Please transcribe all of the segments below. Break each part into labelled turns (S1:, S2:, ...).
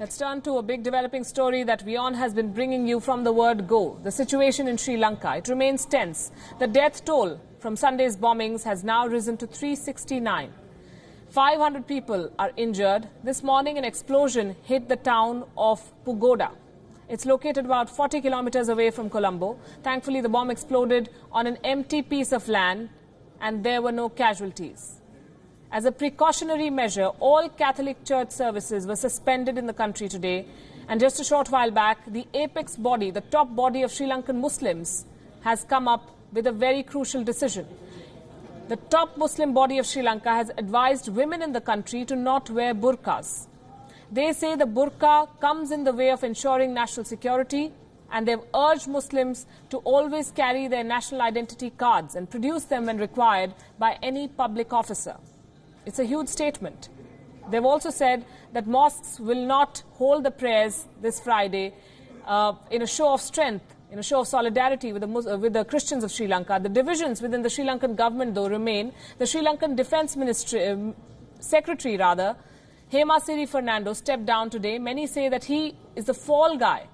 S1: Let's turn to a big developing story that WION has been bringing you from the word go. The situation in Sri Lanka. It remains tense. The death toll from Sunday's bombings has now risen to 369. 500 people are injured. This morning, an explosion hit the town of Pugoda. It's located about 40 kilometers away from Colombo. Thankfully, the bomb exploded on an empty piece of land and there were no casualties. As a precautionary measure, all Catholic church services were suspended in the country today. And just a short while back, the apex body, the top body of Sri Lankan Muslims, has come up with a very crucial decision. The top Muslim body of Sri Lanka has advised women in the country to not wear burqas. They say the burqa comes in the way of ensuring national security, and they've urged Muslims to always carry their national identity cards and produce them when required by any public officer. It's a huge statement. They've also said that mosques will not hold the prayers this Friday in a show of strength, in a show of solidarity with the Christians of Sri Lanka. The divisions within the Sri Lankan government, though, remain. The Sri Lankan Defence Secretary, Hemasiri Fernando, stepped down today. Many say that he is the fall guy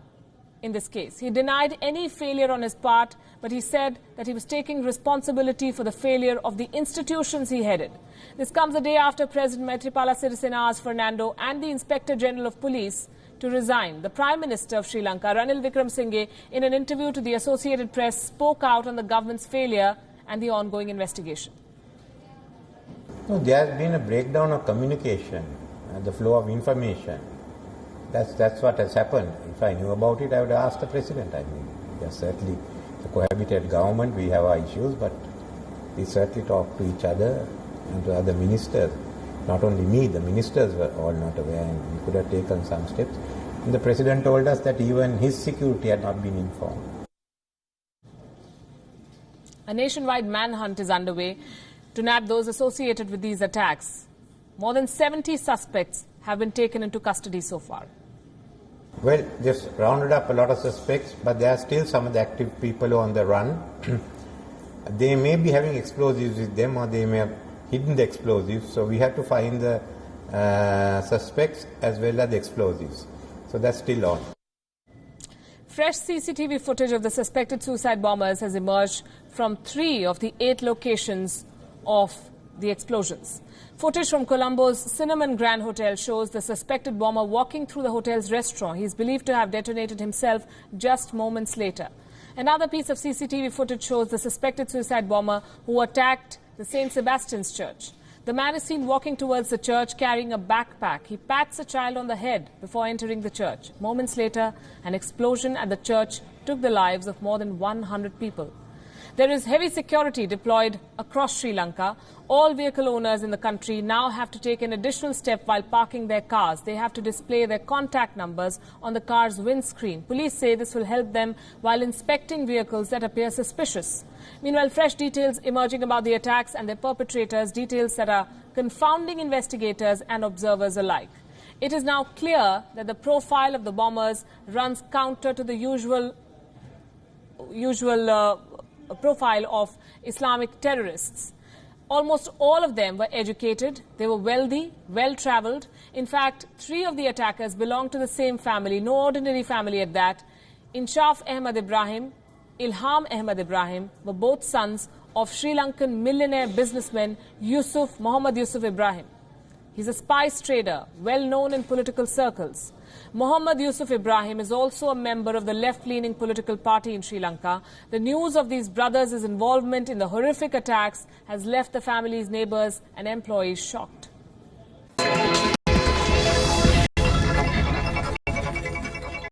S1: in this case. He denied any failure on his part, but he said that he was taking responsibility for the failure of the institutions he headed. This comes a day after President Maithripala Sirisena asked Fernando and the Inspector General of Police to resign. The Prime Minister of Sri Lanka, Ranil Wickremesinghe, in an interview to the Associated Press, spoke out on the government's failure and the ongoing investigation.
S2: No, there has been a breakdown of communication and the flow of information. That's what has happened. If I knew about it, I would ask the President. I mean, yes, certainly the cohabited government, we have our issues, but we certainly talk to each other and to other ministers. Not only me, the ministers were all not aware, and we could have taken some steps. And the President told us that even his security had not been informed.
S1: A nationwide manhunt is underway to nab those associated with these attacks. More than 70 suspects have been taken into custody so far.
S2: Well, just rounded up a lot of suspects, but there are still some of the active people who are on the run. They may be having explosives with them, or they may have hidden the explosives. So we have to find the suspects as well as the explosives. So that's still on.
S1: Fresh CCTV footage of the suspected suicide bombers has emerged from 3 of the 8 locations of the explosions. Footage from Colombo's Cinnamon Grand Hotel shows the suspected bomber walking through the hotel's restaurant. He is believed to have detonated himself just moments later. Another piece of CCTV footage shows the suspected suicide bomber who attacked the St. Sebastian's Church. The man is seen walking towards the church carrying a backpack. He pats a child on the head before entering the church. Moments later, an explosion at the church took the lives of more than 100 people. There is heavy security deployed across Sri Lanka. All vehicle owners in the country now have to take an additional step while parking their cars. They have to display their contact numbers on the car's windscreen. Police say this will help them while inspecting vehicles that appear suspicious. Meanwhile, fresh details emerging about the attacks and their perpetrators, details that are confounding investigators and observers alike. It is now clear that the profile of the bombers runs counter to the usual profile of Islamic terrorists. Almost all of them were educated, they were wealthy, well-travelled. In fact, 3 of the attackers belonged to the same family, no ordinary family at that. Inshaf Ahmed Ibrahim, Ilham Ahmed Ibrahim were both sons of Sri Lankan millionaire businessman Mohammad Yusuf Ibrahim. He's a spice trader, well known in political circles. Mohammad Yusuf Ibrahim is also a member of the left-leaning political party in Sri Lanka. The news of these brothers' involvement in the horrific attacks has left the family's neighbours and employees shocked.